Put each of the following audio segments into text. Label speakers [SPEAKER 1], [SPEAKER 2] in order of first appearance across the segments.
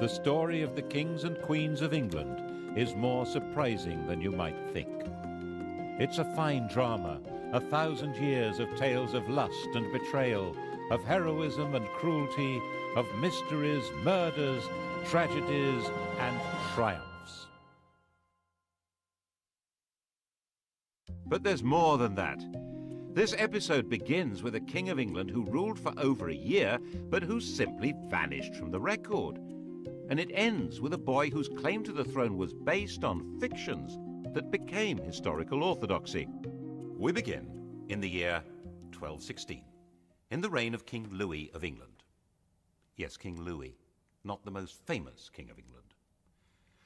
[SPEAKER 1] the story of the kings and queens of England is more surprising than you might think. It's a fine drama, 1,000 years of tales of lust and betrayal, of heroism and cruelty, of mysteries, murders, tragedies, and triumphs. But there's more than that. This episode begins with a king of England who ruled for over a year, but who simply vanished from the record. And it ends with a boy whose claim to the throne was based on fictions that became historical orthodoxy. We begin in the year 1216, in the reign of King Louis of England. Yes, King Louis, not the most famous king of England.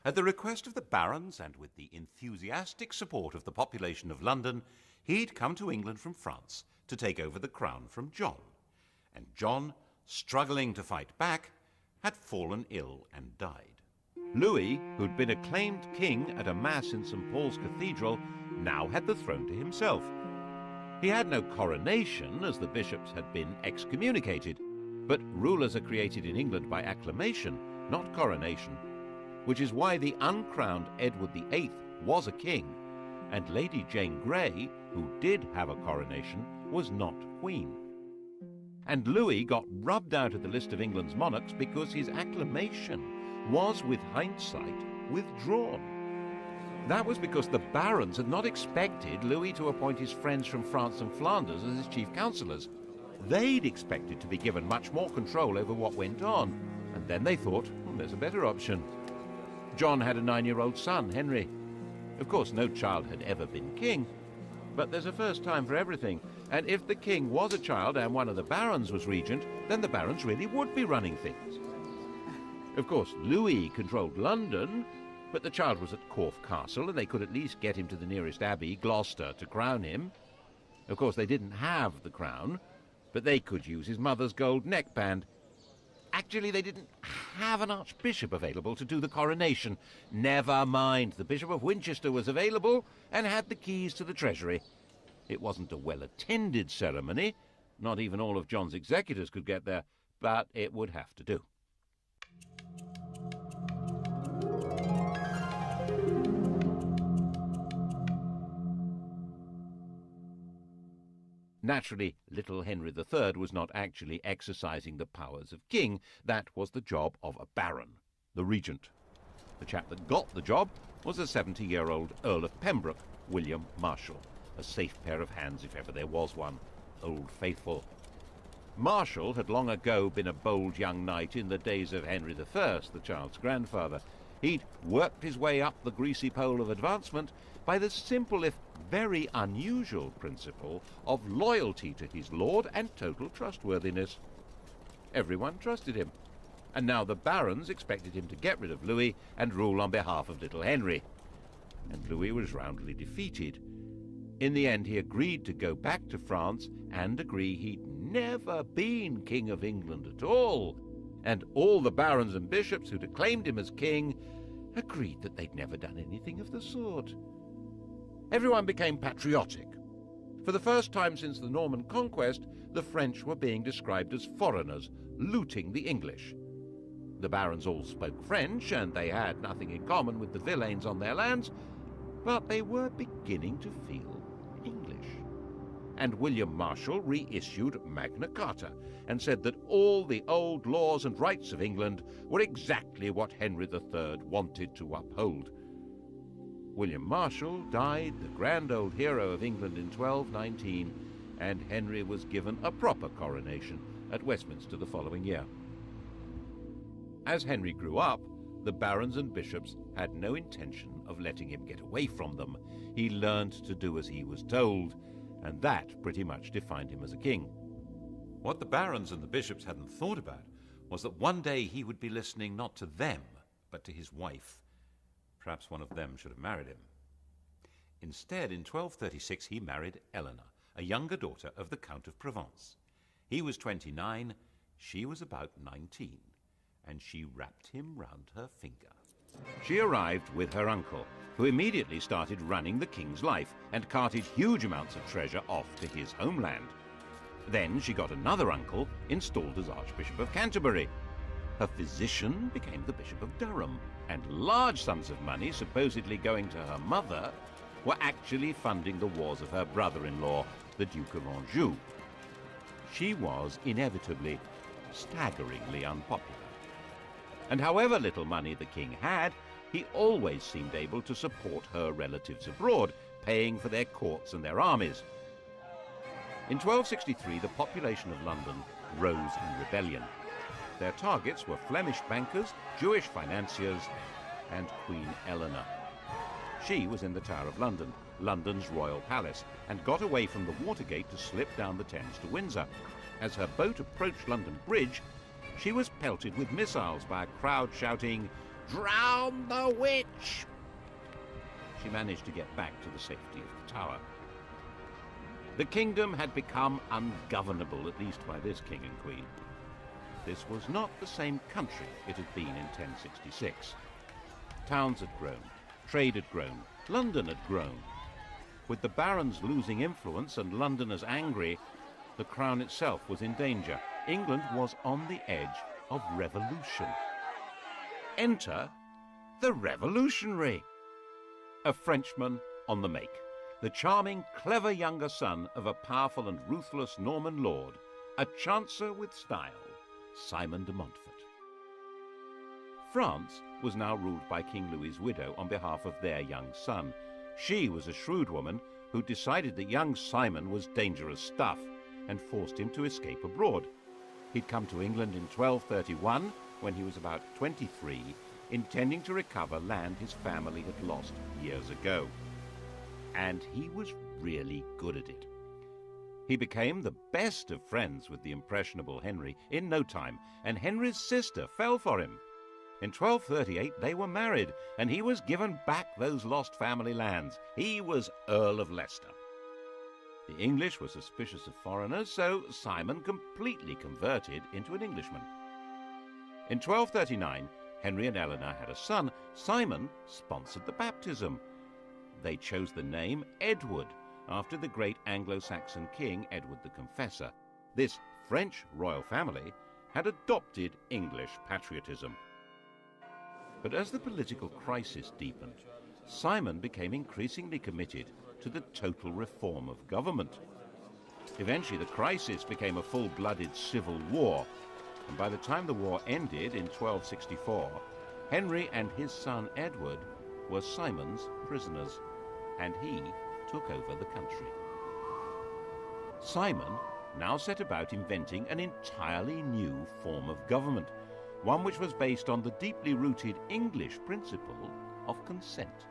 [SPEAKER 1] At the request of the barons and with the enthusiastic support of the population of London, he'd come to England from France to take over the crown from John. And John, struggling to fight back, had fallen ill and died. Louis, who'd been acclaimed king at a mass in St. Paul's Cathedral, now had the throne to himself. He had no coronation, as the bishops had been excommunicated, but rulers are created in England by acclamation, not coronation, which is why the uncrowned Edward VIII was a king, and Lady Jane Grey, who did have a coronation, was not queen. And Louis got rubbed out of the list of England's monarchs because his acclamation was, with hindsight, withdrawn. That was because the barons had not expected Louis to appoint his friends from France and Flanders as his chief councillors. They'd expected to be given much more control over what went on, and then they thought, there's a better option. John had a 9-year-old son, Henry. Of course, no child had ever been king, but there's a first time for everything, and if the king was a child and one of the barons was regent, then the barons really would be running things. Of course, Louis controlled London, but the child was at Corfe Castle, and they could at least get him to the nearest abbey, Gloucester, to crown him. Of course, they didn't have the crown, but they could use his mother's gold neckband. Actually, they didn't have an archbishop available to do the coronation. Never mind, the Bishop of Winchester was available and had the keys to the treasury. It wasn't a well-attended ceremony. Not even all of John's executors could get there, but it would have to do. Naturally, little Henry III was not actually exercising the powers of king. That was the job of a baron, the regent. The chap that got the job was a 70-year-old Earl of Pembroke, William Marshal, a safe pair of hands if ever there was one, Old Faithful. Marshal had long ago been a bold young knight in the days of Henry I, the child's grandfather. He'd worked his way up the greasy pole of advancement by the simple, if very unusual, principle of loyalty to his lord and total trustworthiness. Everyone trusted him, and now the barons expected him to get rid of Louis and rule on behalf of little Henry. And Louis was roundly defeated. In the end, he agreed to go back to France and agree he'd never been King of England at all. And all the barons and bishops who'd acclaimed him as king agreed that they'd never done anything of the sort. Everyone became patriotic. For the first time since the Norman conquest, the French were being described as foreigners, looting the English. The barons all spoke French, and they had nothing in common with the villeins on their lands, but they were beginning to feel English. And William Marshal reissued Magna Carta and said that all the old laws and rights of England were exactly what Henry III wanted to uphold. William Marshal died, the grand old hero of England, in 1219, and Henry was given a proper coronation at Westminster the following year. As Henry grew up, the barons and bishops had no intention of letting him get away from them. He learned to do as he was told, and that pretty much defined him as a king. What the barons and the bishops hadn't thought about was that one day he would be listening not to them, but to his wife. Perhaps one of them should have married him. Instead, in 1236, he married Eleanor, a younger daughter of the Count of Provence. He was 29, she was about 19, and she wrapped him round her finger. She arrived with her uncle, who immediately started running the king's life and carted huge amounts of treasure off to his homeland. Then she got another uncle installed as Archbishop of Canterbury. Her physician became the Bishop of Durham, and large sums of money, supposedly going to her mother, were actually funding the wars of her brother-in-law, the Duke of Anjou. She was inevitably staggeringly unpopular. And however little money the king had, he always seemed able to support her relatives abroad, paying for their courts and their armies. In 1263, the population of London rose in rebellion. Their targets were Flemish bankers, Jewish financiers, and Queen Eleanor. She was in the Tower of London, London's royal palace, and got away from the Watergate to slip down the Thames to Windsor. As her boat approached London Bridge, she was pelted with missiles by a crowd shouting, "Drown the witch!" She managed to get back to the safety of the Tower. The kingdom had become ungovernable, at least by this king and queen. This was not the same country it had been in 1066. Towns had grown, trade had grown, London had grown. With the barons losing influence and Londoners angry, the crown itself was in danger. England was on the edge of revolution. Enter the revolutionary, a Frenchman on the make, the charming, clever younger son of a powerful and ruthless Norman lord, a chancer with style, Simon de Montfort. France was now ruled by King Louis's widow on behalf of their young son. She was a shrewd woman who decided that young Simon was dangerous stuff and forced him to escape abroad. He'd come to England in 1231, when he was about 23, intending to recover land his family had lost years ago. And he was really good at it. He became the best of friends with the impressionable Henry in no time, and Henry's sister fell for him. In 1238 they were married, and he was given back those lost family lands. He was Earl of Leicester. The English were suspicious of foreigners, so Simon completely converted into an Englishman. In 1239, Henry and Eleanor had a son. Simon sponsored the baptism. They chose the name Edward, after the great Anglo-Saxon king Edward the Confessor. This French royal family had adopted English patriotism. But as the political crisis deepened, Simon became increasingly committed to the total reform of government. Eventually, the crisis became a full-blooded civil war, and by the time the war ended in 1264, Henry and his son Edward were Simon's prisoners, and he took over the country. Simon now set about inventing an entirely new form of government, one which was based on the deeply rooted English principle of consent.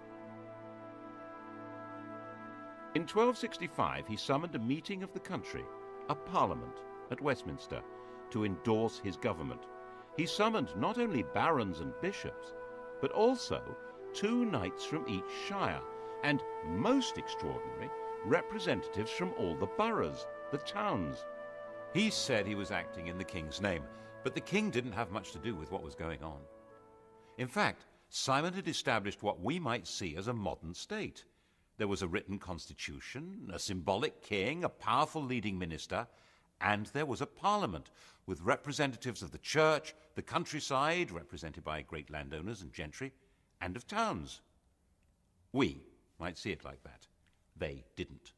[SPEAKER 1] In 1265, he summoned a meeting of the country, a parliament, at Westminster, to endorse his government. He summoned not only barons and bishops, but also 2 knights from each shire, and, most extraordinary, representatives from all the boroughs, the towns.
[SPEAKER 2] He said he was acting in the king's name, but the king didn't have much to do with what was going on. In fact, Simon had established what we might see as a modern state. There was a written constitution, a symbolic king, a powerful leading minister, and there was a parliament with representatives of the church, the countryside, represented by great landowners and gentry, and of towns. We might see it like that. They didn't.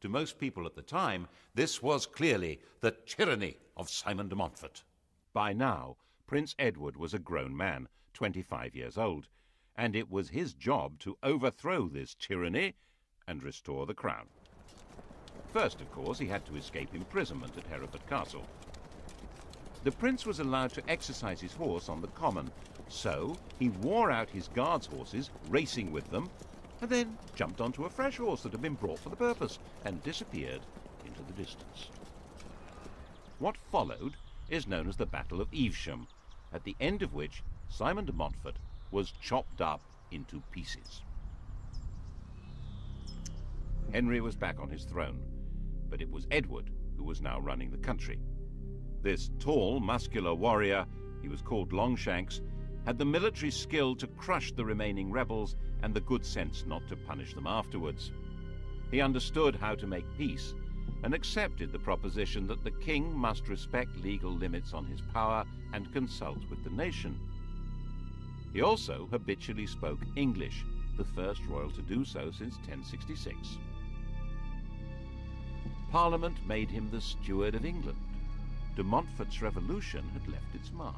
[SPEAKER 2] To most people at the time, this was clearly the tyranny of Simon de Montfort.
[SPEAKER 1] By now, Prince Edward was a grown man, 25 years old, and it was his job to overthrow this tyranny and restore the crown. First, of course, he had to escape imprisonment at Hereford Castle. The prince was allowed to exercise his horse on the common, so he wore out his guards' horses, racing with them, and then jumped onto a fresh horse that had been brought for the purpose and disappeared into the distance. What followed is known as the Battle of Evesham, at the end of which Simon de Montfort was chopped up into pieces. Henry was back on his throne, but it was Edward who was now running the country. This tall, muscular warrior, he was called Longshanks, had the military skill to crush the remaining rebels and the good sense not to punish them afterwards. He understood how to make peace, and accepted the proposition that the king must respect legal limits on his power and consult with the nation. He also habitually spoke English, the first royal to do so since 1066. Parliament made him the Steward of England. De Montfort's revolution had left its mark.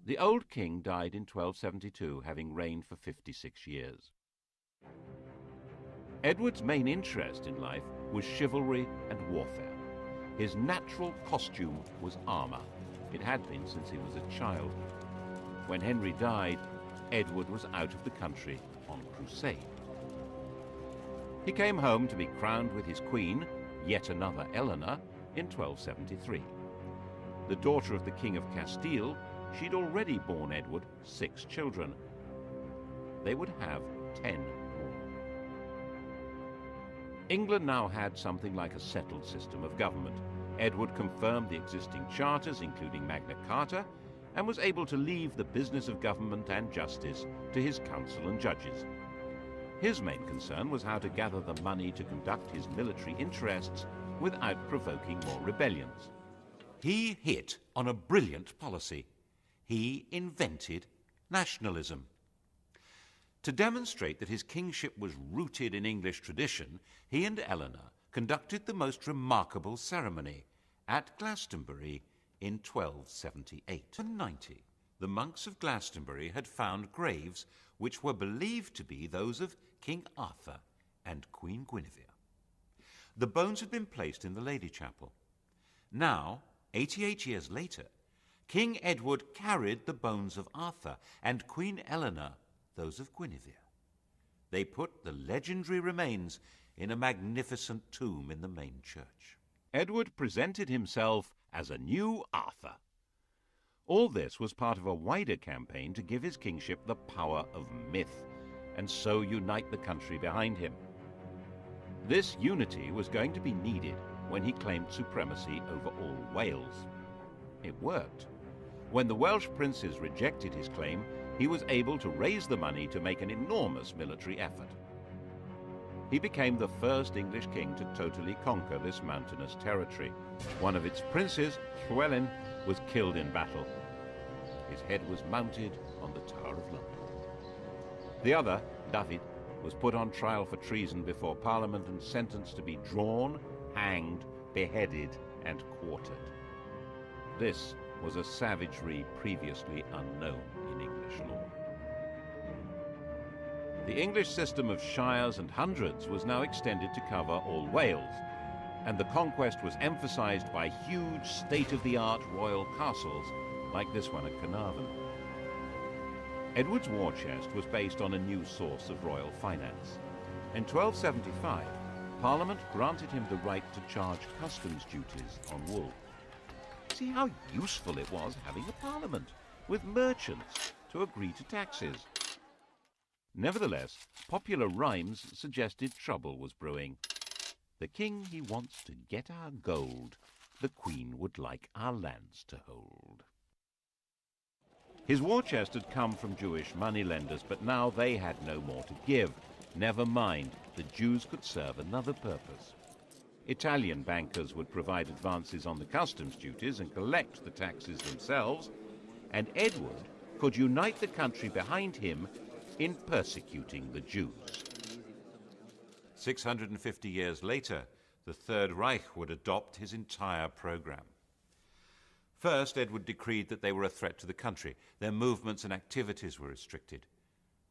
[SPEAKER 1] The old king died in 1272, having reigned for 56 years. Edward's main interest in life was chivalry and warfare. His natural costume was armor. It had been since he was a child. When Henry died, Edward was out of the country on crusade. He came home to be crowned with his queen, yet another Eleanor, in 1273. The daughter of the King of Castile, she'd already borne Edward 6 children. They would have 10 more. England now had something like a settled system of government. Edward confirmed the existing charters, including Magna Carta, and was able to leave the business of government and justice to his council and judges. His main concern was how to gather the money to conduct his military interests without provoking more rebellions.
[SPEAKER 2] He hit on a brilliant policy. He invented nationalism. To demonstrate that his kingship was rooted in English tradition, he and Eleanor conducted the most remarkable ceremony at Glastonbury in 1278. In 90, the monks of Glastonbury had found graves which were believed to be those of King Arthur and Queen Guinevere. The bones had been placed in the Lady Chapel. Now, 88 years later, King Edward carried the bones of Arthur and Queen Eleanor those of Guinevere. They put the legendary remains in a magnificent tomb in the main church.
[SPEAKER 1] Edward presented himself as a new Arthur. All this was part of a wider campaign to give his kingship the power of myth, and so unite the country behind him. This unity was going to be needed when he claimed supremacy over all Wales. It worked. When the Welsh princes rejected his claim, he was able to raise the money to make an enormous military effort. He became the first English king to totally conquer this mountainous territory. One of its princes, Llywelyn, was killed in battle. His head was mounted on the Tower of London. The other, David, was put on trial for treason before Parliament and sentenced to be drawn, hanged, beheaded, and quartered. This was a savagery previously unknown in English law. The English system of shires and hundreds was now extended to cover all Wales, and the conquest was emphasized by huge state-of-the-art royal castles like this one at Carnarvon. Edward's war chest was based on a new source of royal finance. In 1275, Parliament granted him the right to charge customs duties on wool. See how useful it was having a parliament with merchants to agree to taxes. Nevertheless, popular rhymes suggested trouble was brewing. The king he wants to get our gold, the queen would like our lands to hold. His war chest had come from Jewish moneylenders, but now they had no more to give. Never mind, the Jews could serve another purpose. Italian bankers would provide advances on the customs duties and collect the taxes themselves, and Edward could unite the country behind him in persecuting the Jews.
[SPEAKER 2] 650 years later, the Third Reich would adopt his entire program. First, Edward decreed that they were a threat to the country. Their movements and activities were restricted.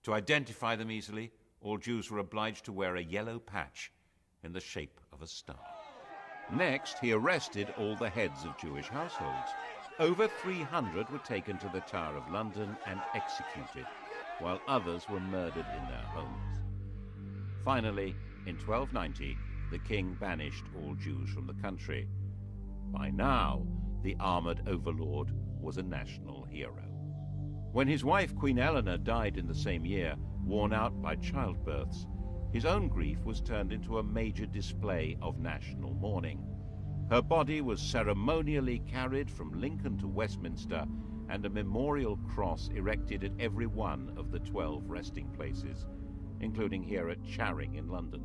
[SPEAKER 2] To identify them easily, all Jews were obliged to wear a yellow patch in the shape of a star.
[SPEAKER 1] Next, he arrested all the heads of Jewish households. Over 300 were taken to the Tower of London and executed, while others were murdered in their homes. Finally, in 1290, the king banished all Jews from the country. By now, the armored overlord was a national hero. When his wife, Queen Eleanor, died in the same year, worn out by childbirths, his own grief was turned into a major display of national mourning. Her body was ceremonially carried from Lincoln to Westminster, and a memorial cross erected at every one of the 12 resting places, including here at Charing in London.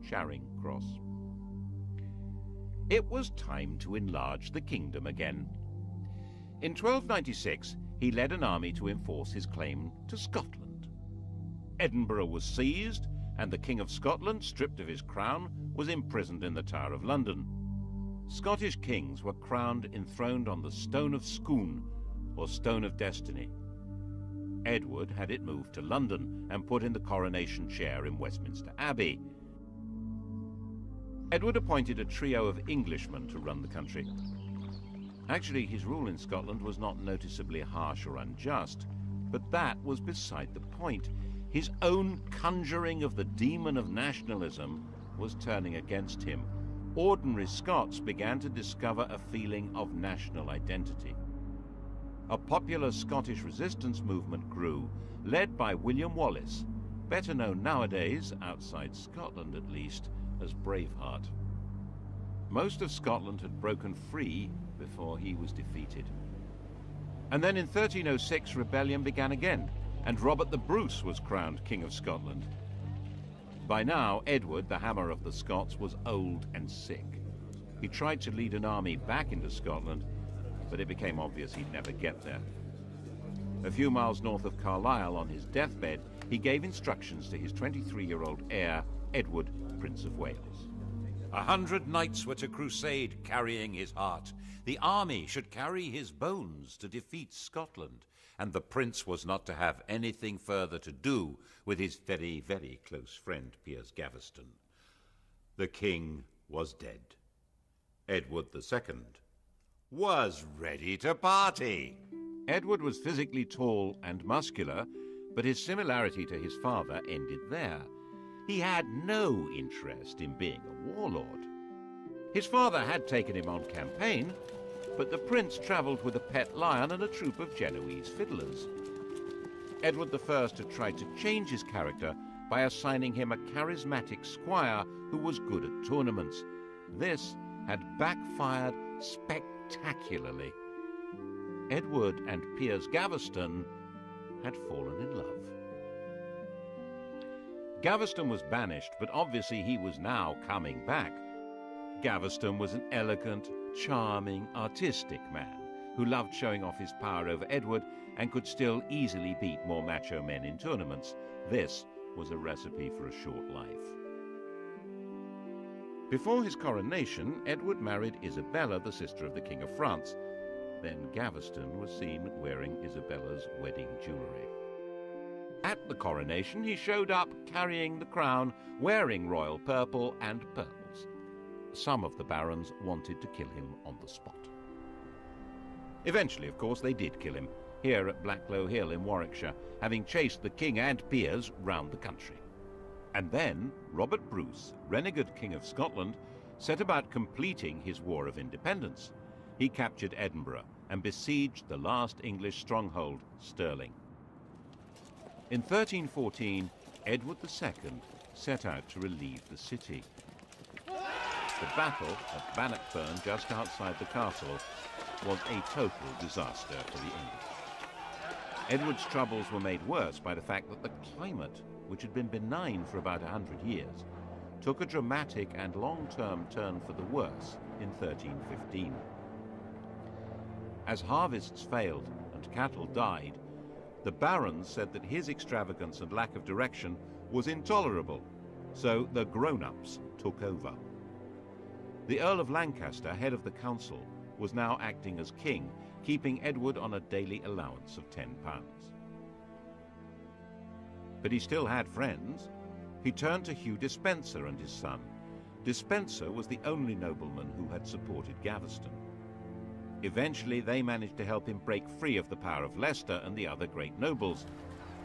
[SPEAKER 1] Charing Cross. It was time to enlarge the kingdom again. In 1296, he led an army to enforce his claim to Scotland. Edinburgh was seized, and the King of Scotland, stripped of his crown, was imprisoned in the Tower of London. Scottish kings were crowned enthroned on the Stone of Scone, or Stone of Destiny. Edward had it moved to London and put in the coronation chair in Westminster Abbey. Edward appointed a trio of Englishmen to run the country. Actually, his rule in Scotland was not noticeably harsh or unjust, but that was beside the point. His own conjuring of the demon of nationalism was turning against him. Ordinary Scots began to discover a feeling of national identity. A popular Scottish resistance movement grew, led by William Wallace, better known nowadays, outside Scotland at least, as Braveheart. Most of Scotland had broken free before he was defeated. And then in 1306 rebellion began again, and Robert the Bruce was crowned King of Scotland. By now, Edward, the Hammer of the Scots, was old and sick. He tried to lead an army back into Scotland, but it became obvious he'd never get there. A few miles north of Carlisle, on his deathbed, he gave instructions to his 23-year-old heir, Edward, Prince of Wales.
[SPEAKER 2] 100 knights were to crusade, carrying his heart. The army should carry his bones to defeat Scotland, and the prince was not to have anything further to do with his very, very close friend, Piers Gaveston. The king was dead. Edward II was ready to party.
[SPEAKER 1] Edward was physically tall and muscular, but his similarity to his father ended there. He had no interest in being a warlord. His father had taken him on campaign, but the prince travelled with a pet lion and a troupe of Genoese fiddlers. Edward I had tried to change his character by assigning him a charismatic squire who was good at tournaments. This had backfired spectacularly. Edward and Piers Gaveston had fallen in love. Gaveston was banished, but obviously he was now coming back. Gaveston was an elegant, charming, artistic man who loved showing off his power over Edward and could still easily beat more macho men in tournaments. This was a recipe for a short life. Before his coronation, Edward married Isabella, the sister of the King of France. Then Gaveston was seen wearing Isabella's wedding jewellery. At the coronation, he showed up carrying the crown, wearing royal purple and pearls. Some of the barons wanted to kill him on the spot. Eventually, of course, they did kill him, here at Blacklow Hill in Warwickshire, having chased the king and peers round the country. And then Robert Bruce, renegade King of Scotland, set about completing his War of Independence. He captured Edinburgh and besieged the last English stronghold, Stirling. In 1314, Edward II set out to relieve the city. The battle at Bannockburn, just outside the castle, was a total disaster for the English. Edward's troubles were made worse by the fact that the climate, which had been benign for about 100 years, took a dramatic and long-term turn for the worse in 1315. As harvests failed and cattle died, the barons said that his extravagance and lack of direction was intolerable, so the grown-ups took over. The Earl of Lancaster, head of the council, was now acting as king, keeping Edward on a daily allowance of £10. But he still had friends. He turned to Hugh Despenser and his son. Despenser was the only nobleman who had supported Gaveston. Eventually, they managed to help him break free of the power of Leicester and the other great nobles.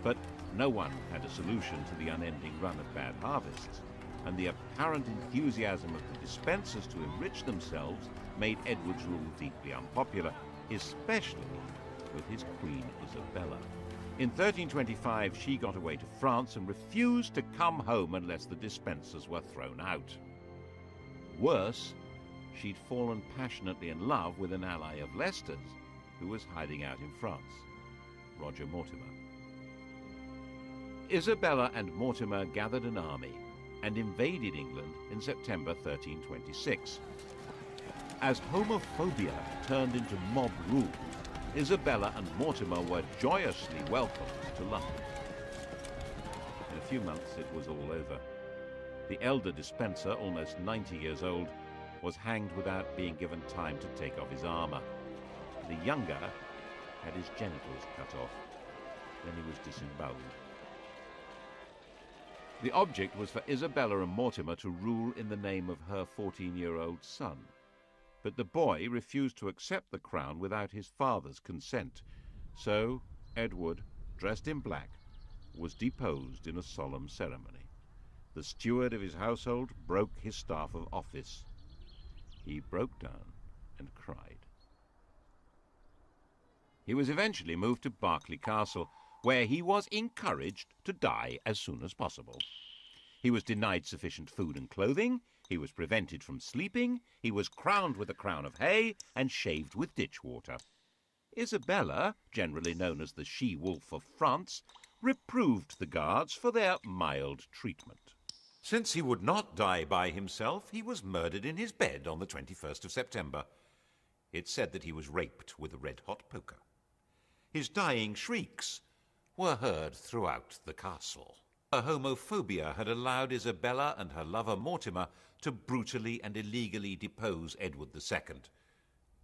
[SPEAKER 1] But no one had a solution to the unending run of bad harvests, and the apparent enthusiasm of the Despensers to enrich themselves made Edward's rule deeply unpopular, especially with his Queen Isabella. In 1325, she got away to France and refused to come home unless the Despensers were thrown out. Worse, she'd fallen passionately in love with an ally of Leicester's who was hiding out in France, Roger Mortimer. Isabella and Mortimer gathered an army and invaded England in September 1326. As homophobia turned into mob rule, Isabella and Mortimer were joyously welcomed to London. In a few months it was all over. The elder Despenser, almost 90 years old, was hanged without being given time to take off his armour. The younger had his genitals cut off. Then he was disemboweled. The object was for Isabella and Mortimer to rule in the name of her 14-year-old son. But the boy refused to accept the crown without his father's consent. So Edward, dressed in black, was deposed in a solemn ceremony. The steward of his household broke his staff of office. He broke down and cried. He was eventually moved to Berkeley Castle, where he was encouraged to die as soon as possible. He was denied sufficient food and clothing, he was prevented from sleeping, he was crowned with a crown of hay and shaved with ditch water. Isabella, generally known as the she-wolf of France, reproved the guards for their mild treatment.
[SPEAKER 2] Since he would not die by himself, he was murdered in his bed on the 21st of September. It's said that he was raped with a red-hot poker. His dying shrieks were heard throughout the castle. Her homophobia had allowed Isabella and her lover Mortimer to brutally and illegally depose Edward II.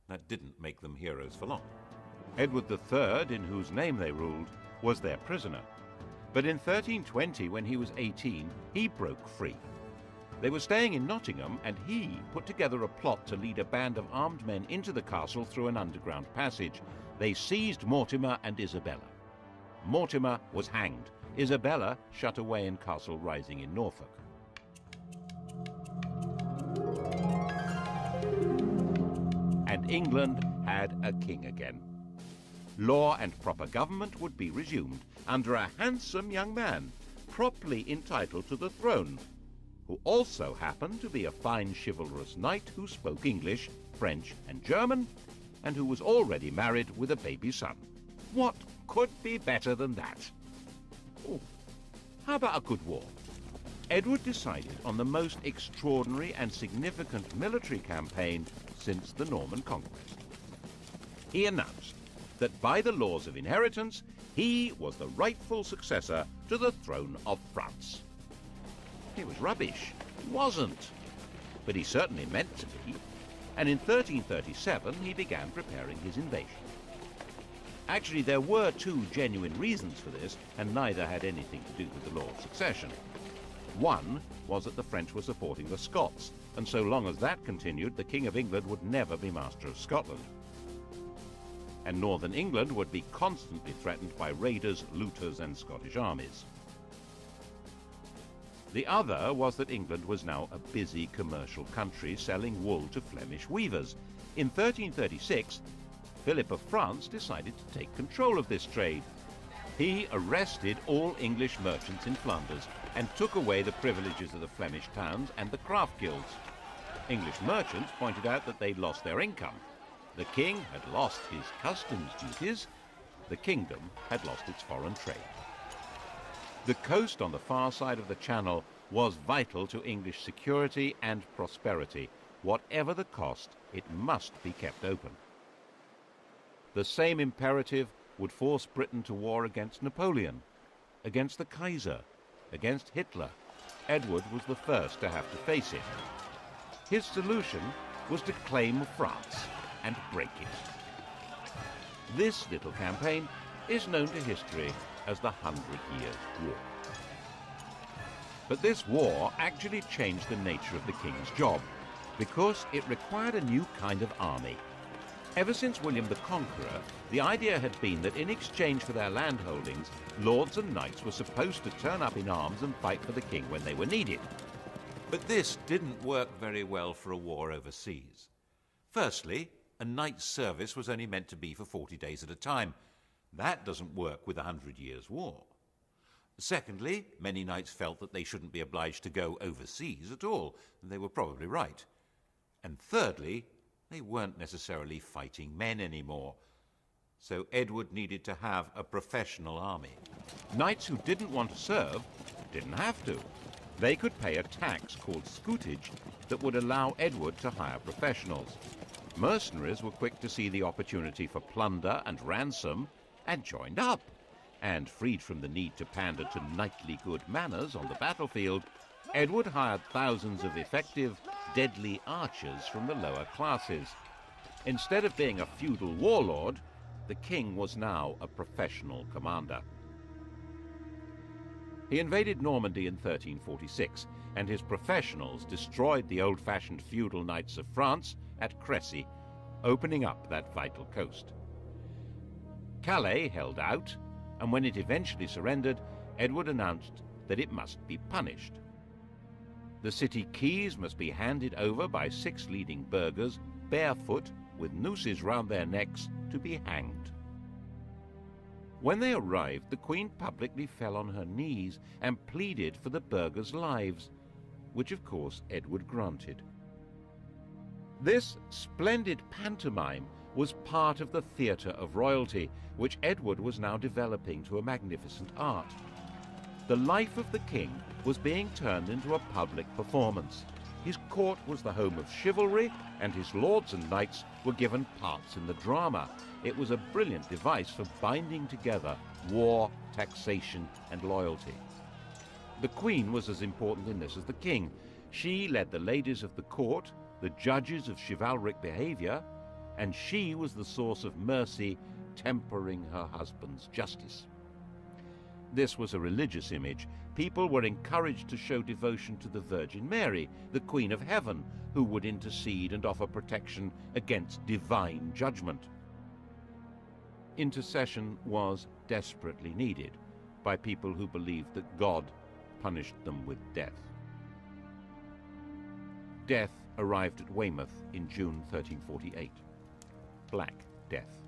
[SPEAKER 2] That didn't make them heroes for long.
[SPEAKER 1] Edward III, in whose name they ruled, was their prisoner. But in 1320, when he was 18, he broke free. They were staying in Nottingham, and he put together a plot to lead a band of armed men into the castle through an underground passage. They seized Mortimer and Isabella. Mortimer was hanged. Isabella shut away in Castle Rising in Norfolk. And England had a king again. Law and proper government would be resumed under a handsome young man, properly entitled to the throne, who also happened to be a fine chivalrous knight who spoke English, French and German, and who was already married with a baby son. What could be better than that? Oh, how about a good war? Edward decided on the most extraordinary and significant military campaign since the Norman Conquest. He announced that by the laws of inheritance, he was the rightful successor to the throne of France. It was rubbish. He wasn't. But he certainly meant to be. And in 1337, he began preparing his invasion. Actually, there were two genuine reasons for this, and neither had anything to do with the law of succession. One was that the French were supporting the Scots, and so long as that continued, the King of England would never be master of Scotland. And northern England would be constantly threatened by raiders, looters, and Scottish armies. The other was that England was now a busy commercial country selling wool to Flemish weavers. In 1336, Philip of France decided to take control of this trade. He arrested all English merchants in Flanders and took away the privileges of the Flemish towns and the craft guilds. English merchants pointed out that they'd lost their income. The king had lost his customs duties. The kingdom had lost its foreign trade. The coast on the far side of the Channel was vital to English security and prosperity. Whatever the cost, it must be kept open. The same imperative would force Britain to war against Napoleon, against the Kaiser, against Hitler. Edward was the first to have to face it. His solution was to claim France and break it. This little campaign is known to history as the 100 Years' War. But this war actually changed the nature of the king's job, because it required a new kind of army. Ever since William the Conqueror, the idea had been that in exchange for their landholdings, lords and knights were supposed to turn up in arms and fight for the king when they were needed.
[SPEAKER 2] But this didn't work very well for a war overseas. Firstly, a knight's service was only meant to be for 40 days at a time. That doesn't work with a 100 Years' War. Secondly, many knights felt that they shouldn't be obliged to go overseas at all, and they were probably right. And thirdly, they weren't necessarily fighting men anymore. So Edward needed to have a professional army.
[SPEAKER 1] Knights who didn't want to serve didn't have to. They could pay a tax called scutage that would allow Edward to hire professionals. Mercenaries were quick to see the opportunity for plunder and ransom and joined up. And freed from the need to pander to knightly good manners on the battlefield, Edward hired thousands of effective, deadly archers from the lower classes. Instead of being a feudal warlord, the king was now a professional commander. He invaded Normandy in 1346, and his professionals destroyed the old-fashioned feudal knights of France at Crécy, opening up that vital coast. Calais held out, and when it eventually surrendered, Edward announced that it must be punished. The city keys must be handed over by 6 leading burghers, barefoot, with nooses round their necks, to be hanged. When they arrived, the Queen publicly fell on her knees and pleaded for the burghers' lives, which of course Edward granted. This splendid pantomime was part of the theatre of royalty, which Edward was now developing to a magnificent art. The life of the king was being turned into a public performance. His court was the home of chivalry, and his lords and knights were given parts in the drama. It was a brilliant device for binding together war, taxation, and loyalty. The Queen was as important in this as the king. She led the ladies of the court, the judges of chivalric behavior, and she was the source of mercy, tempering her husband's justice. This was a religious image. People were encouraged to show devotion to the Virgin Mary, the Queen of Heaven, who would intercede and offer protection against divine judgment. Intercession was desperately needed by people who believed that God punished them with death. Death arrived at Weymouth in June 1348. Black Death.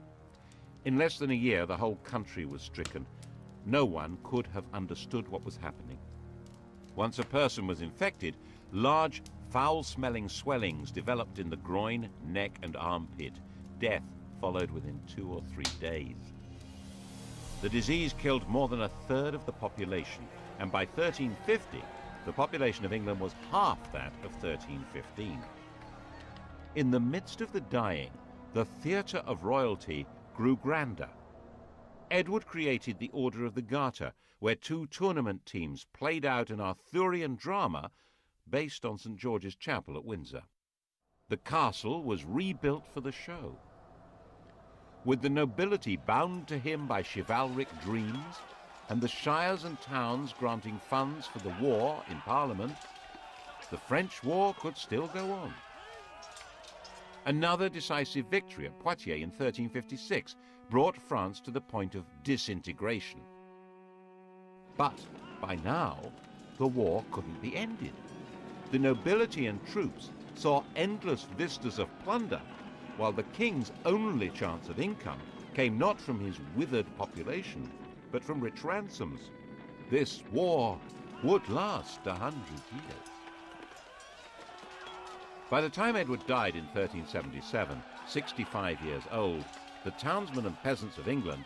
[SPEAKER 1] In less than a year, the whole country was stricken. No one could have understood what was happening. Once a person was infected, large, foul-smelling swellings developed in the groin, neck, and armpit. Death followed within 2 or 3 days. The disease killed more than 1/3 of the population, and by 1350, the population of England was half that of 1315. In the midst of the dying, the theatre of royalty grew grander. Edward created the Order of the Garter, where 2 tournament teams played out an Arthurian drama based on St. George's Chapel at Windsor. The castle was rebuilt for the show. With the nobility bound to him by chivalric dreams, and the shires and towns granting funds for the war in Parliament, the French war could still go on. Another decisive victory at Poitiers in 1356 brought France to the point of disintegration. But by now, the war couldn't be ended. The nobility and troops saw endless vistas of plunder, while the king's only chance of income came not from his withered population, but from rich ransoms. This war would last 100 years. By the time Edward died in 1377, 65 years old, the townsmen and peasants of England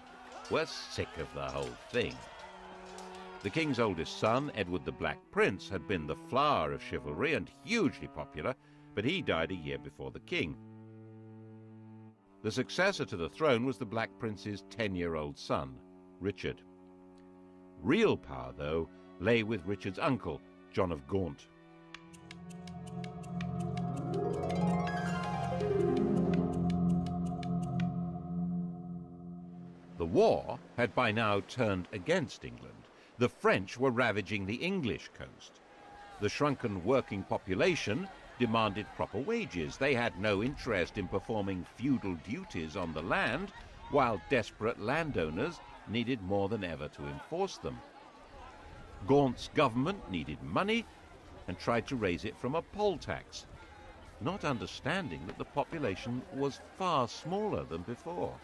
[SPEAKER 1] were sick of the whole thing. The king's oldest son, Edward the Black Prince, had been the flower of chivalry and hugely popular, but he died a year before the king. The successor to the throne was the Black Prince's 10-year-old son, Richard. Real power, though, lay with Richard's uncle, John of Gaunt. The war had by now turned against England. The French were ravaging the English coast. The shrunken working population demanded proper wages. They had no interest in performing feudal duties on the land, while desperate landowners needed more than ever to enforce them. Gaunt's government needed money and tried to raise it from a poll tax, not understanding that the population was far smaller than before.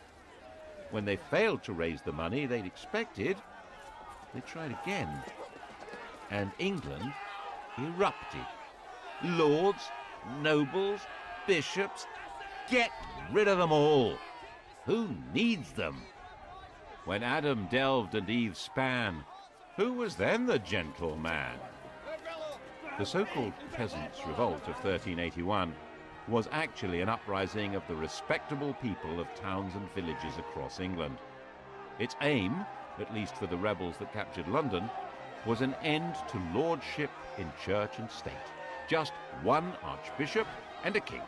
[SPEAKER 1] When they failed to raise the money they'd expected, they tried again, and England erupted. Lords, nobles, bishops. Get rid of them all. Who needs them? When Adam delved and Eve span, who was then the gentleman? The so-called Peasants' Revolt of 1381 was actually an uprising of the respectable people of towns and villages across England. Its aim, at least for the rebels that captured London, was an end to lordship in church and state. Just one archbishop and a king.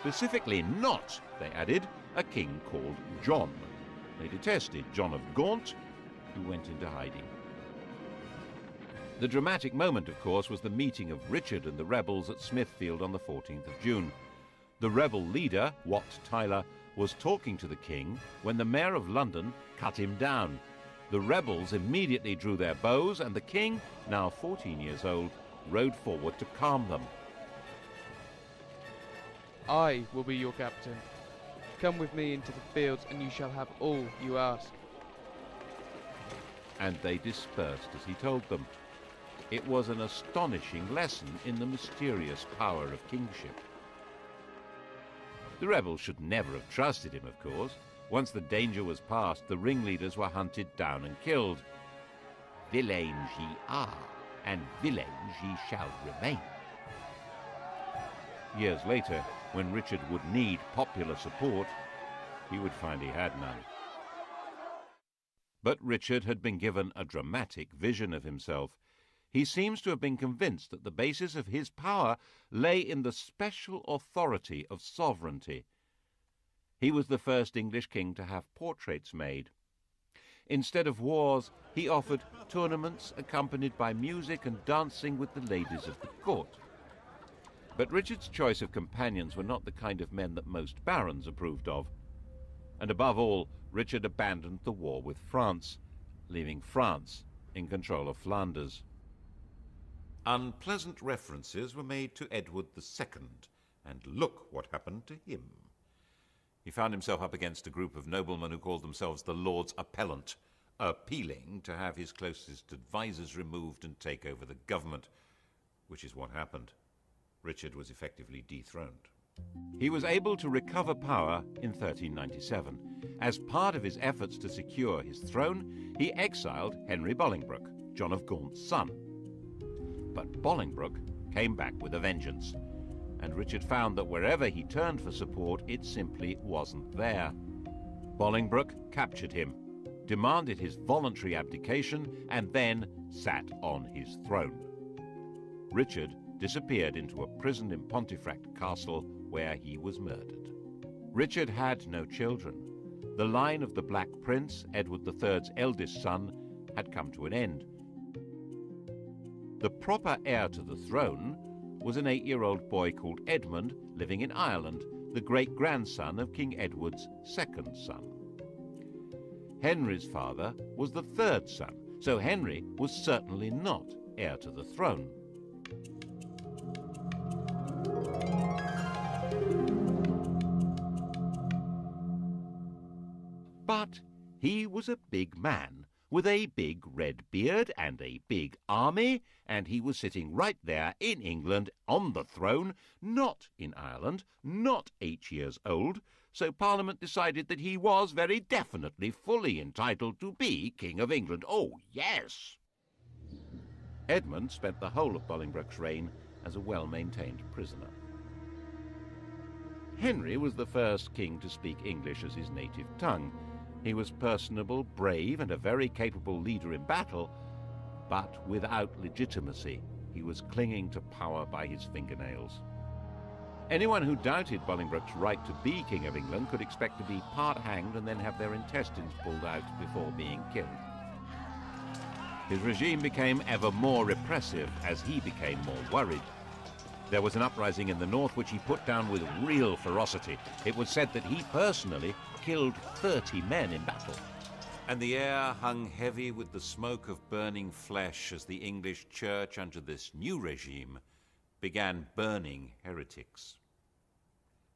[SPEAKER 1] Specifically not, they added, a king called John. They detested John of Gaunt, who went into hiding. The dramatic moment, of course, was the meeting of Richard and the rebels at Smithfield on the 14th of June. The rebel leader, Wat Tyler, was talking to the king when the mayor of London cut him down. The rebels immediately drew their bows, and the king, now 14 years old, rode forward to calm them.
[SPEAKER 3] I will be your captain. Come with me into the fields, and you shall have all you ask.
[SPEAKER 1] And they dispersed as he told them. It was an astonishing lesson in the mysterious power of kingship. The rebels should never have trusted him, of course. Once the danger was past, the ringleaders were hunted down and killed. Villains ye are, and villains ye shall remain. Years later, when Richard would need popular support, he would find he had none. But Richard had been given a dramatic vision of himself. He seems to have been convinced that the basis of his power lay in the special authority of sovereignty. He was the first English king to have portraits made. Instead of wars, he offered tournaments accompanied by music and dancing with the ladies of the court. But Richard's choice of companions were not the kind of men that most barons approved of. And above all, Richard abandoned the war with France, leaving France in control of Flanders.
[SPEAKER 2] Unpleasant references were made to Edward II, and look what happened to him. He found himself up against a group of noblemen who called themselves the Lords Appellant, appealing to have his closest advisers removed and take over the government, which is what happened. Richard was effectively dethroned.
[SPEAKER 1] He was able to recover power in 1397. As part of his efforts to secure his throne, he exiled Henry Bolingbroke, John of Gaunt's son. But Bolingbroke came back with a vengeance, and Richard found that wherever he turned for support, it simply wasn't there. Bolingbroke captured him, demanded his voluntary abdication, and then sat on his throne. Richard disappeared into a prison in Pontefract Castle, where he was murdered. Richard had no children. The line of the Black Prince, Edward III's eldest son, had come to an end. The proper heir to the throne was an 8-year-old boy called Edmund, living in Ireland, the great-grandson of King Edward's second son. Henry's father was the third son, so Henry was certainly not heir to the throne. But he was a big man, with a big red beard and a big army, and he was sitting right there in England on the throne, not in Ireland, not 8 years old, so Parliament decided that he was very definitely fully entitled to be King of England. Oh, yes! Edmund spent the whole of Bolingbroke's reign as a well-maintained prisoner. Henry was the first king to speak English as his native tongue. He was personable, brave, and a very capable leader in battle, but without legitimacy. He was clinging to power by his fingernails. Anyone who doubted Bolingbroke's right to be King of England could expect to be part-hanged and then have their intestines pulled out before being killed. His regime became ever more repressive as he became more worried. There was an uprising in the north which he put down with real ferocity. It was said that he personally killed 30 men in battle.
[SPEAKER 2] And the air hung heavy with the smoke of burning flesh as the English church, under this new regime, began burning heretics.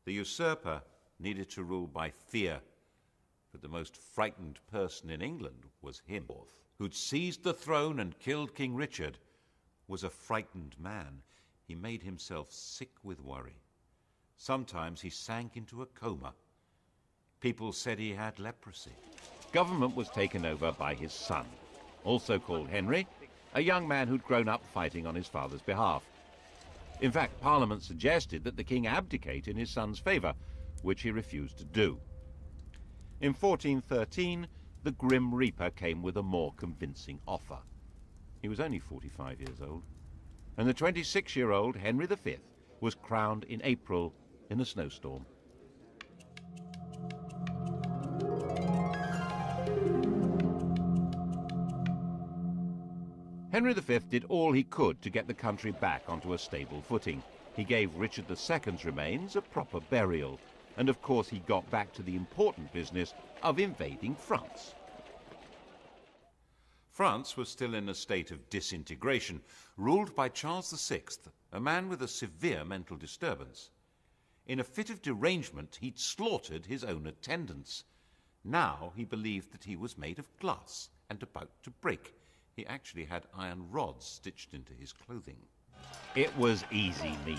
[SPEAKER 2] The usurper needed to rule by fear, but the most frightened person in England was him, who'd seized the throne and killed King Richard, was a frightened man. He made himself sick with worry. Sometimes he sank into a coma. People said he had leprosy.
[SPEAKER 1] Government was taken over by his son, also called Henry, a young man who'd grown up fighting on his father's behalf. In fact, Parliament suggested that the king abdicate in his son's favour, which he refused to do. In 1413, the Grim Reaper came with a more convincing offer. He was only 45 years old, and the 26-year-old Henry V was crowned in April in a snowstorm. Henry V did all he could to get the country back onto a stable footing. He gave Richard II's remains a proper burial, and of course he got back to the important business of invading France.
[SPEAKER 2] France was still in a state of disintegration, ruled by Charles VI, a man with a severe mental disturbance. In a fit of derangement, he'd slaughtered his own attendants. Now he believed that he was made of glass and about to break. He actually had iron rods stitched into his clothing.
[SPEAKER 1] It was easy meat,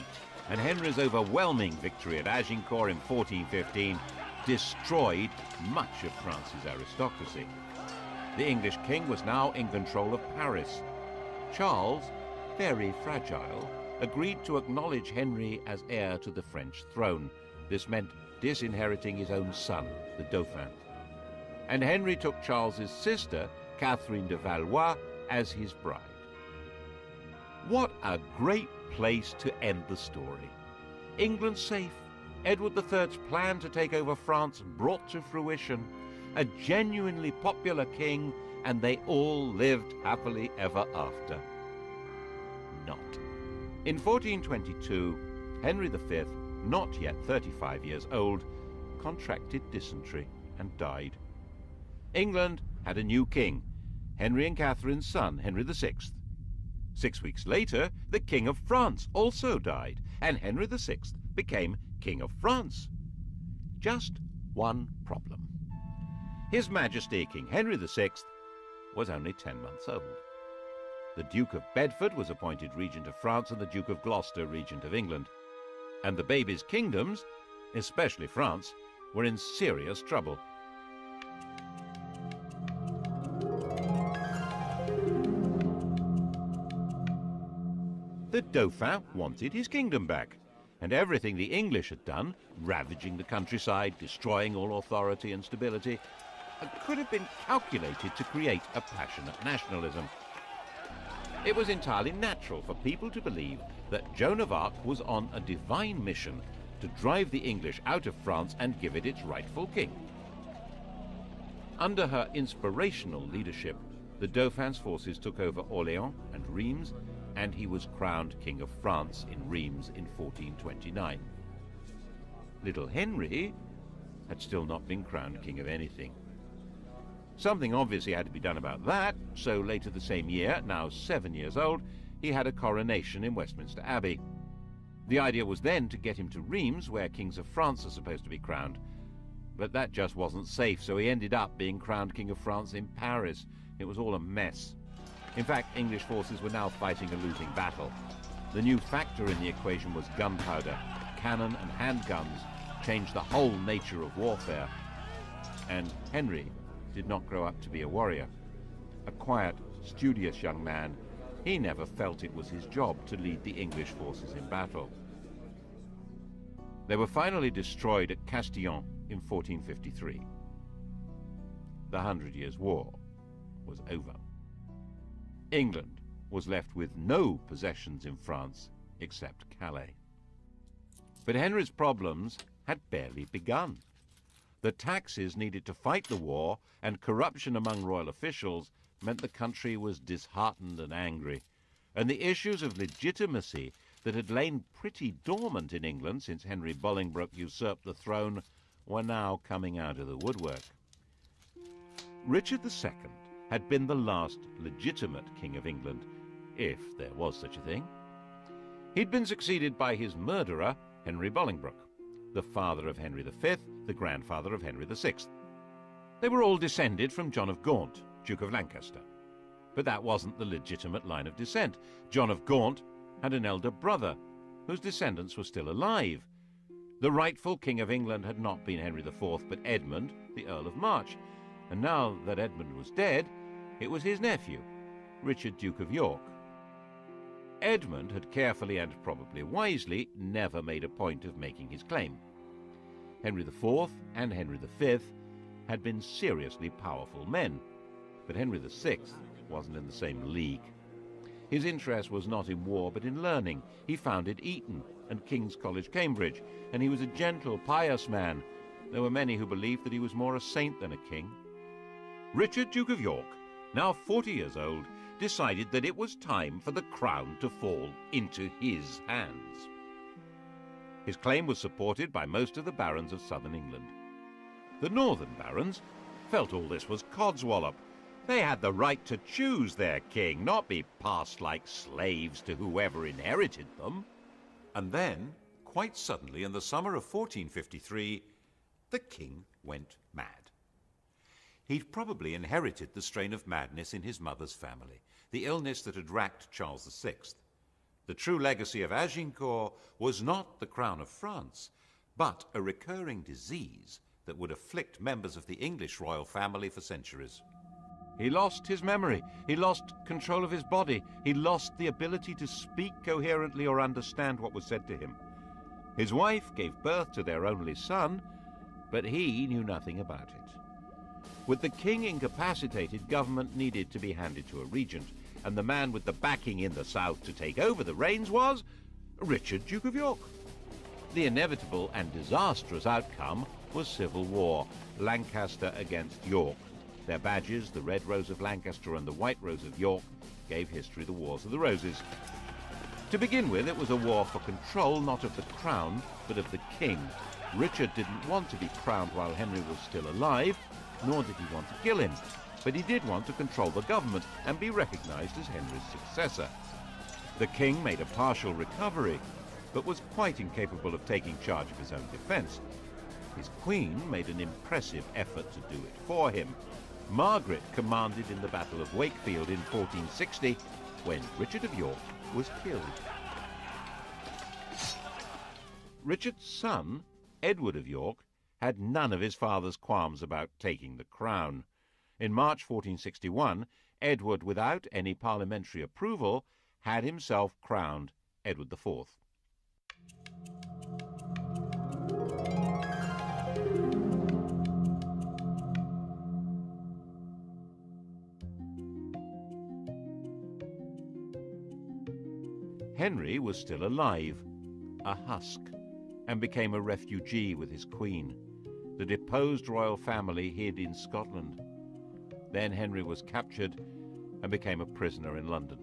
[SPEAKER 1] and Henry's overwhelming victory at Agincourt in 1415 destroyed much of France's aristocracy. The English king was now in control of Paris. Charles, very fragile, agreed to acknowledge Henry as heir to the French throne. This meant disinheriting his own son, the Dauphin. And Henry took Charles's sister, Catherine de Valois, as his bride. What a great place to end the story. England safe, Edward III's plan to take over France brought to fruition, a genuinely popular king, and they all lived happily ever after. Not. In 1422, Henry V, not yet 35 years old, contracted dysentery and died. England had a new king, Henry and Catherine's son, Henry VI. 6 weeks later, the King of France also died, and Henry VI became King of France. Just one problem. His Majesty King Henry VI was only 10 months old. The Duke of Bedford was appointed Regent of France and the Duke of Gloucester Regent of England. And the baby's kingdoms, especially France, were in serious trouble. The Dauphin wanted his kingdom back, and everything the English had done, ravaging the countryside, destroying all authority and stability, could have been calculated to create a passionate nationalism. It was entirely natural for people to believe that Joan of Arc was on a divine mission to drive the English out of France and give it its rightful king. Under her inspirational leadership, the Dauphin's forces took over Orléans and Reims, and he was crowned King of France in Reims in 1429. Little Henry had still not been crowned king of anything. Something obviously had to be done about that, so later the same year, now 7 years old, he had a coronation in Westminster Abbey. The idea was then to get him to Reims, where kings of France are supposed to be crowned. But that just wasn't safe, so he ended up being crowned King of France in Paris. It was all a mess. In fact, English forces were now fighting a losing battle. The new factor in the equation was gunpowder. Cannon and handguns changed the whole nature of warfare. And Henry did not grow up to be a warrior. A quiet, studious young man, he never felt it was his job to lead the English forces in battle. They were finally destroyed at Castillon in 1453. The 100 Years' War was over. England was left with no possessions in France except Calais. But Henry's problems had barely begun. The taxes needed to fight the war and corruption among royal officials meant the country was disheartened and angry, and the issues of legitimacy that had lain pretty dormant in England since Henry Bolingbroke usurped the throne were now coming out of the woodwork. Richard II had been the last legitimate king of England, if there was such a thing. He'd been succeeded by his murderer, Henry Bolingbroke, the father of Henry V, the grandfather of Henry VI. They were all descended from John of Gaunt, Duke of Lancaster. But that wasn't the legitimate line of descent. John of Gaunt had an elder brother, whose descendants were still alive. The rightful King of England had not been Henry IV, but Edmund, the Earl of March. And now that Edmund was dead, it was his nephew, Richard, Duke of York. Edmund had carefully and probably wisely never made a point of making his claim. Henry IV and Henry V had been seriously powerful men, but Henry VI wasn't in the same league. His interest was not in war but in learning. He founded Eton and King's College, Cambridge, and he was a gentle, pious man. There were many who believed that he was more a saint than a king. Richard, Duke of York, now 40 years old, decided that it was time for the crown to fall into his hands. His claim was supported by most of the barons of southern England. The northern barons felt all this was codswallop. They had the right to choose their king, not be passed like slaves to whoever inherited them.
[SPEAKER 2] And then, quite suddenly, in the summer of 1453, the king went mad. He'd probably inherited the strain of madness in his mother's family, the illness that had racked Charles VI. The true legacy of Agincourt was not the crown of France, but a recurring disease that would afflict members of the English royal family for centuries.
[SPEAKER 1] He lost his memory, he lost control of his body, he lost the ability to speak coherently or understand what was said to him. His wife gave birth to their only son, but he knew nothing about it. With the king incapacitated, government needed to be handed to a regent, and the man with the backing in the south to take over the reins was Richard, Duke of York. The inevitable and disastrous outcome was civil war, Lancaster against York. Their badges, the Red Rose of Lancaster and the White Rose of York, gave history the Wars of the Roses. To begin with, it was a war for control, not of the crown, but of the king. Richard didn't want to be crowned while Henry was still alive, nor did he want to kill him, but he did want to control the government and be recognized as Henry's successor. The king made a partial recovery, but was quite incapable of taking charge of his own defense. His queen made an impressive effort to do it for him. Margaret commanded in the Battle of Wakefield in 1460, when Richard of York was killed. Richard's son, Edward of York, had none of his father's qualms about taking the crown. In March 1461, Edward, without any parliamentary approval, had himself crowned Edward IV. Henry was still alive, a husk, and became a refugee with his queen. The deposed royal family hid in Scotland. Then Henry was captured and became a prisoner in London.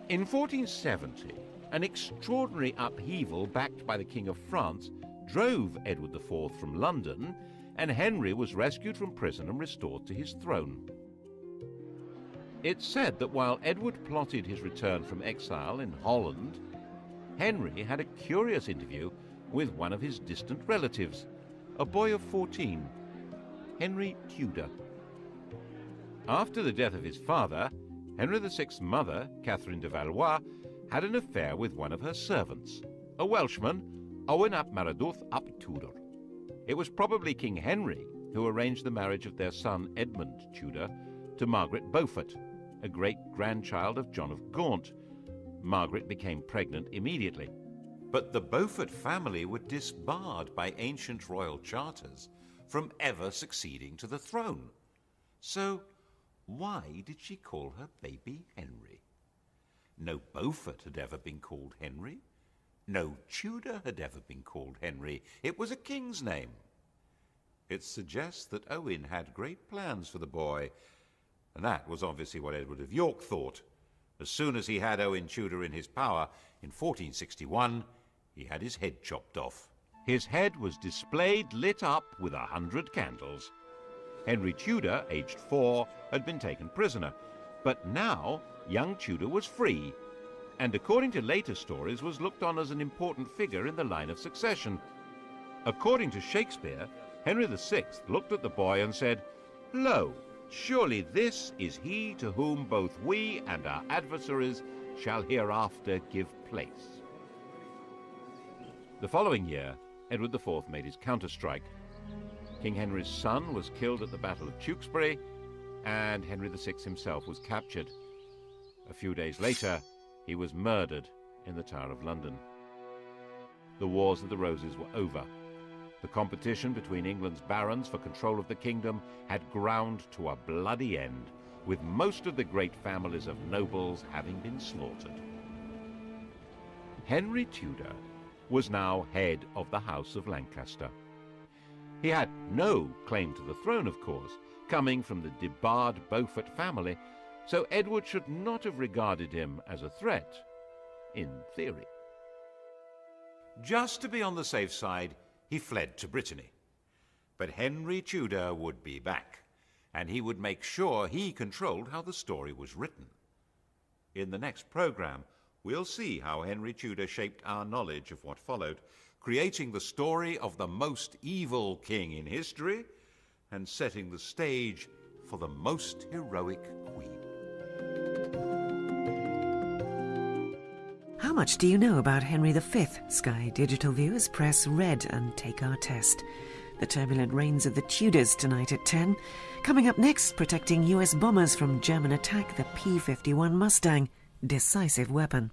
[SPEAKER 1] In 1470, an extraordinary upheaval backed by the King of France drove Edward IV from London, and Henry was rescued from prison and restored to his throne. It's said that while Edward plotted his return from exile in Holland, Henry had a curious interview with one of his distant relatives, a boy of 14, Henry Tudor. After the death of his father, Henry VI's mother, Catherine de Valois, had an affair with one of her servants, a Welshman, Owen ap Maredudd ap Tudor. It was probably King Henry who arranged the marriage of their son Edmund Tudor to Margaret Beaufort, a great-grandchild of John of Gaunt. Margaret became pregnant immediately.
[SPEAKER 2] But the Beaufort family were disbarred by ancient royal charters from ever succeeding to the throne. So why did she call her baby Henry? No Beaufort had ever been called Henry. No Tudor had ever been called Henry. It was a king's name. It suggests that Owen had great plans for the boy, and that was obviously what Edward of York thought. As soon as he had Owen Tudor in his power, in 1461, he had his head chopped off.
[SPEAKER 1] His head was displayed, lit up with 100 candles. Henry Tudor, aged 4, had been taken prisoner, but now young Tudor was free, and according to later stories was looked on as an important figure in the line of succession. According to Shakespeare, Henry VI looked at the boy and said, "Lo, surely this is he to whom both we and our adversaries shall hereafter give place." The following year, Edward IV made his counter-strike. King Henry's son was killed at the Battle of Tewkesbury, and Henry VI himself was captured. A few days later, he was murdered in the Tower of London. The Wars of the Roses were over. The competition between England's barons for control of the kingdom had ground to a bloody end, with most of the great families of nobles having been slaughtered. Henry Tudor was now head of the House of Lancaster. He had no claim to the throne, of course, coming from the debarred Beaufort family, so Edward should not have regarded him as a threat, in theory.
[SPEAKER 2] Just to be on the safe side, he fled to Brittany. But Henry Tudor would be back, and he would make sure he controlled how the story was written. In the next program, we'll see how Henry Tudor shaped our knowledge of what followed, creating the story of the most evil king in history and setting the stage for the most heroic queen.
[SPEAKER 4] How much do you know about Henry V? Sky Digital viewers, press red and take our test. The turbulent reigns of the Tudors tonight at 10. Coming up next, protecting US bombers from German attack, the P-51 Mustang, decisive weapon.